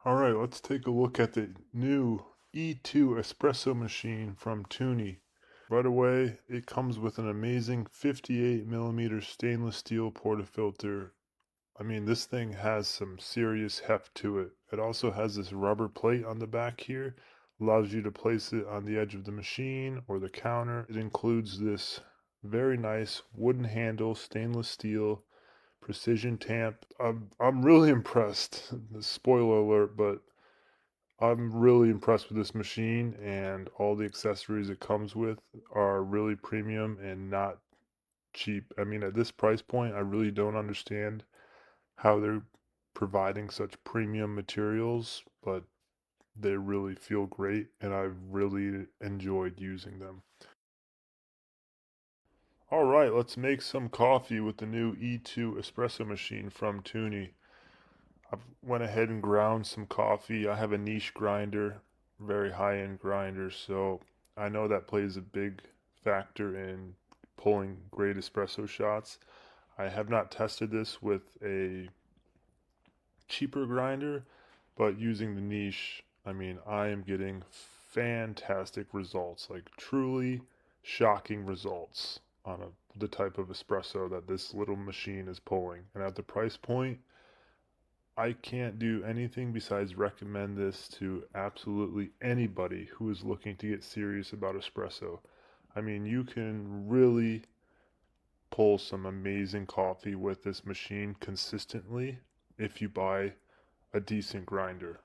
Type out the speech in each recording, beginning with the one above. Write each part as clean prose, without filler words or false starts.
Alright, let's take a look at the new E2 espresso machine from Tuni. Right away, it comes with an amazing 58mm stainless steel portafilter. I mean, this thing has some serious heft to it. It also has this rubber plate on the back here, allows you to place it on the edge of the machine or the counter. It includes this very nice wooden handle, stainless steel, precision tamp. I'm really impressed. Spoiler alert, but I'm really impressed with this machine, and all the accessories it comes with are really premium and not cheap. I mean, at this price point, I really don't understand how they're providing such premium materials, but they really feel great, and I've really enjoyed using them. All right, let's make some coffee with the new E2 espresso machine from Tuni. I went ahead and ground some coffee. I have a niche grinder, very high-end grinder, so I know that plays a big factor in pulling great espresso shots. I have not tested this with a cheaper grinder, but using the niche, I mean, I am getting fantastic results, like truly shocking results on the type of espresso that this little machine is pulling. And at the price point, I can't do anything besides recommend this to absolutely anybody who is looking to get serious about espresso. I mean, you can really pull some amazing coffee with this machine consistently if you buy a decent grinder.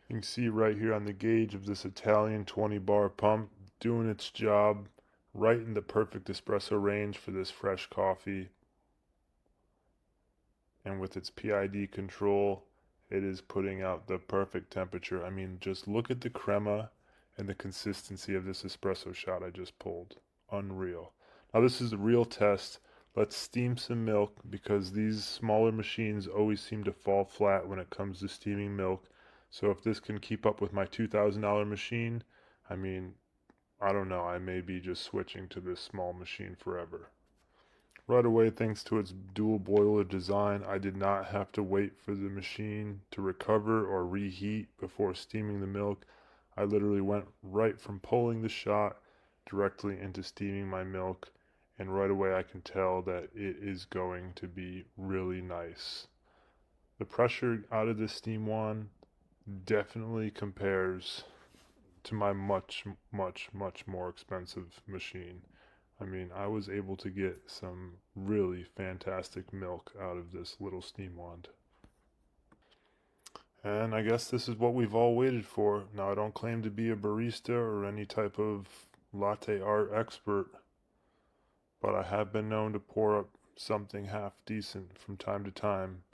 You can see right here on the gauge of this Italian 20 bar pump doing its job right in the perfect espresso range for this fresh coffee. And with its PID control, it is putting out the perfect temperature. I mean, just look at the crema and the consistency of this espresso shot I just pulled. Unreal. Now this is a real test. Let's steam some milk because these smaller machines always seem to fall flat when it comes to steaming milk. So if this can keep up with my $2,000 machine, I mean, I don't know, I may be just switching to this small machine forever. Right away, thanks to its dual boiler design, I did not have to wait for the machine to recover or reheat before steaming the milk. I literally went right from pulling the shot directly into steaming my milk, and right away I can tell that it is going to be really nice. The pressure out of this steam wand definitely compares to my much more expensive machine. I mean, I was able to get some really fantastic milk out of this little steam wand. And I guess this is what we've all waited for. Now, I don't claim to be a barista or any type of latte art expert, but I have been known to pour up something half decent from time to time.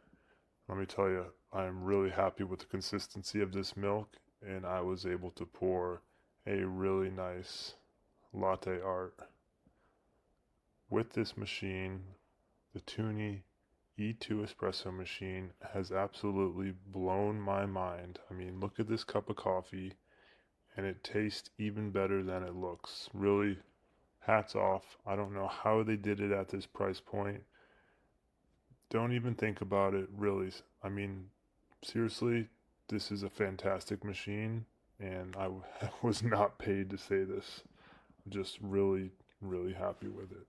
Let me tell you, I am really happy with the consistency of this milk, and I was able to pour a really nice latte art. With this machine, the Tuni E2 espresso machine has absolutely blown my mind. I mean, look at this cup of coffee, and it tastes even better than it looks. Really, hats off. I don't know how they did it at this price point. Don't even think about it, really. I mean, seriously, this is a fantastic machine, and I was not paid to say this. I'm just really, really happy with it.